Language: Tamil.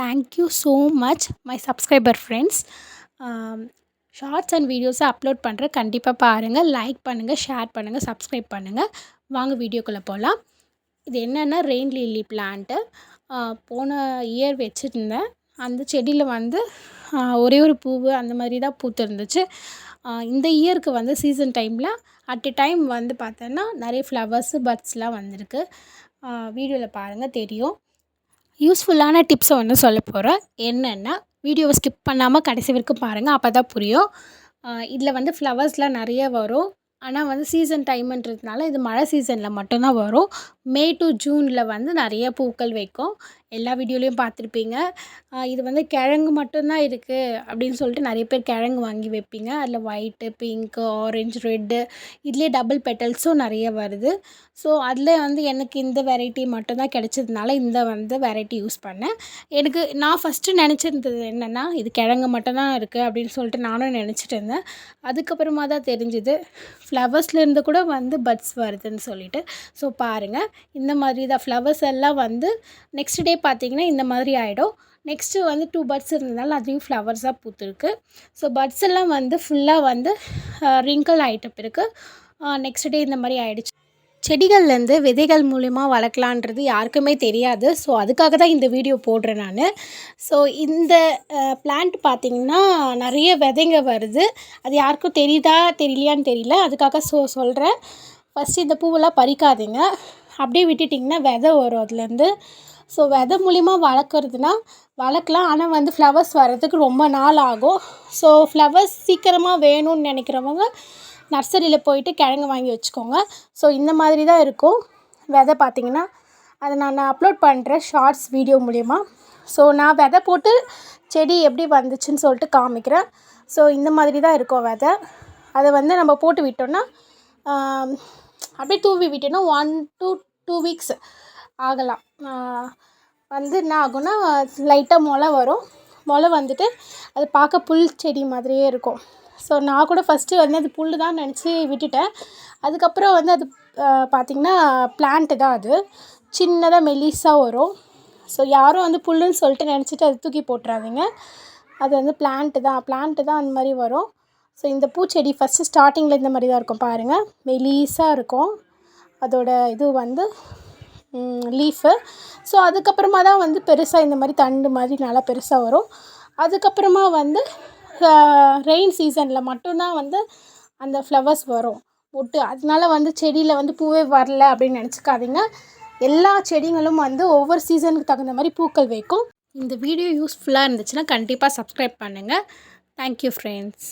Thank you so much my subscriber friends. Shorts and வீடியோஸை அப்லோட் பண்ணுறேன், கண்டிப்பாக பாருங்கள். லைக் பண்ணுங்கள், ஷேர் பண்ணுங்கள், சப்ஸ்கிரைப் பண்ணுங்கள். வாங்க வீடியோக்குள்ளே போகலாம். இது என்னென்னா ரெயின் லில்லி பிளான்ட்டு. போன இயர் வச்சுருந்தேன். அந்த செடியில் வந்து ஒரே ஒரு பூவு அந்த மாதிரி தான் பூத்திருந்துச்சு. இந்த இயருக்கு வந்து சீசன் டைமில் அட் எ டைம் வந்து பார்த்தோன்னா நிறைய ஃப்ளவர்ஸு பட்ஸ்லாம் வந்திருக்கு. வீடியோவில் பாருங்கள் தெரியும். யூஸ்ஃபுல்லான டிப்ஸை வந்து சொல்ல போகிறேன். என்னென்னா வீடியோவை ஸ்கிப் பண்ணாமல் கடைசி வரைக்கும் பாருங்கள், அப்போ தான் புரியும். இதில் வந்து ஃப்ளவர்ஸ்லாம் நிறைய வரும். ஆனால் வந்து சீசன் டைம்ன்றதுனால இது மழை சீசனில் மட்டும்தான் வரும். மே டு ஜூனில் வந்து நிறைய பூக்கள் வைக்கும். எல்லா வீடியோலையும் பார்த்துருப்பீங்க. இது வந்து கிழங்கு மட்டும்தான் இருக்குது அப்படின்னு சொல்லிட்டு நிறைய பேர் கிழங்கு வாங்கி வைப்பீங்க. அதில் ஒயிட்டு, பிங்க்கு, ஆரஞ்சு, ரெட்டு, இதுலேயே டபுள் பெட்டல்ஸும் நிறைய வருது. ஸோ அதில் வந்து எனக்கு இந்த வெரைட்டி மட்டும்தான் கிடச்சதுனால இந்த வந்து வெரைட்டி யூஸ் பண்ணேன். நான் ஃபஸ்ட்டு நினச்சிருந்தது என்னென்னா இது கிழங்கு மட்டும்தான் இருக்குது அப்படின்னு சொல்லிட்டு நானும் நினச்சிட்டு இருந்தேன். அதுக்கப்புறமா தான் தெரிஞ்சுது ஃப்ளவர்ஸ்லேருந்து கூட வந்து பட்ஸ் வருதுன்னு சொல்லிட்டு. ஸோ பாருங்கள், இந்த மாதிரி தான் ஃப்ளவர்ஸ் எல்லாம் வந்து நெக்ஸ்ட் டே பார்த்திங்கன்னா இந்த மாதிரி ஆகிடும். நெக்ஸ்ட்டு வந்து 2 பட்ஸ் இருந்ததுனால அதுலேயும் ஃப்ளவர்ஸாக பூத்துருக்கு. ஸோ பட்ஸ் எல்லாம் வந்து ஃபுல்லாக வந்து ரிங்கிள் ஆகிட்ட பிறகு நெக்ஸ்ட் டே இந்த மாதிரி ஆகிடுச்சு. செடிகள்லேருந்து விதைகள் மூலிமா வளர்க்கலான்றது யாருக்குமே தெரியாது. ஸோ அதுக்காக தான் இந்த வீடியோ போடுறேன் நான். ஸோ இந்த பிளான்ட் பார்த்திங்கன்னா நிறைய விதைங்க வருது. அது யாருக்கும் தெரியுதா தெரியலையான்னு தெரியல. அதுக்காக சொல்கிறேன். ஃபஸ்ட்டு இந்த பூவெல்லாம் பறிக்காதீங்க, அப்படியே விட்டுட்டிங்கன்னா விதை வரும் அதுலேருந்து. ஸோ விதை மூலிமா வளர்க்குறதுனா வளர்க்கலாம், ஆனால் வந்து ஃப்ளவர்ஸ் வர்றதுக்கு ரொம்ப நாள் ஆகும். ஸோ ஃப்ளவர்ஸ் சீக்கிரமாக வேணும்னு நினைக்கிறவங்க நர்சரியில் போயிட்டு கிழங்கு வாங்கி வச்சுக்கோங்க. ஸோ இந்த மாதிரி தான் இருக்கும் விதை பார்த்திங்கன்னா. அதை நான் அப்லோட் பண்ணுறேன் ஷார்ட்ஸ் வீடியோ மூலிமா. ஸோ நான் விதை போட்டு செடி எப்படி வந்துச்சுன்னு சொல்லிட்டு காமிக்கிறேன். ஸோ இந்த மாதிரி தான் இருக்கும் விதை. அதை வந்து நம்ம போட்டு விட்டோன்னா அப்படியே தூவி விட்டோன்னா 1 to 2 வீக்ஸ் ஆகலாம். வந்து என்ன ஆகும்னா லைட்டாக முளை வரும். முளை வந்துட்டு அது பார்க்க புல் செடி மாதிரியே இருக்கும். ஸோ நான் கூட ஃபஸ்ட்டு வந்து அது புல் தான் நினச்சி விட்டுட்டேன். அதுக்கப்புறம் வந்து அது பார்த்திங்கன்னா பிளான்ட்டு தான். அது சின்னதாக மெலிசாக வரும். ஸோ யாரும் வந்து புல்லுன்னு சொல்லிட்டு நினச்சிட்டு அது தூக்கி போட்டுறாதீங்க. அது வந்து பிளான்ட்டு தான் அந்த மாதிரி வரும். ஸோ இந்த பூச்செடி ஃபஸ்ட்டு ஸ்டார்டிங்கில் இந்த மாதிரி தான் இருக்கும் பாருங்கள், மெலிசாக இருக்கும் அதோட இது வந்து லீஃபு. ஸோ அதுக்கப்புறமா தான் வந்து பெருசாக இந்த மாதிரி தண்டு மாதிரி நல்லா பெருசாக வரும். அதுக்கப்புறமா வந்து ரெயின் சீசனில் மட்டும்தான் வந்து அந்த ஃப்ளவர்ஸ் வரும் மொட்டு. அதனால வந்து செடியில் வந்து பூவே வரல அப்படின்னு நினச்சிக்காதீங்க. எல்லா செடிகளும் வந்து ஒவ்வொரு சீசனுக்கு தகுந்த மாதிரி பூக்கள் வைக்கும். இந்த வீடியோ யூஸ்ஃபுல்லாக இருந்துச்சுன்னா கண்டிப்பாக சப்ஸ்கிரைப் பண்ணுங்கள். Thank you friends.